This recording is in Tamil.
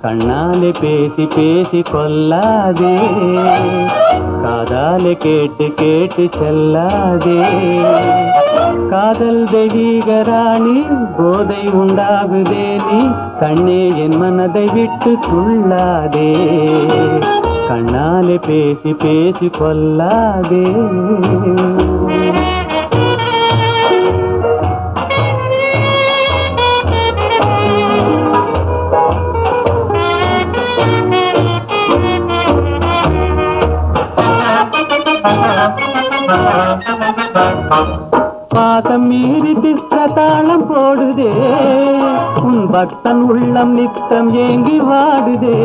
கண்ணாலே பேசி பேசி கொல்லாதே, காதாலே கேட்டு கேட்டு செல்லாதே. காதல் தெய்வீக ராணி, போதை உண்டாகுதே நீ, கண்ணே என் மனதை விட்டு துள்ளாதே. கண்ணாலே பேசி பேசி கொல்லாதே. பாசம் மீறி திஸ்ரதாளம் போடுதே, உன் பக்தன் உள்ளம் நித்தம் ஏங்கி வாடுதே.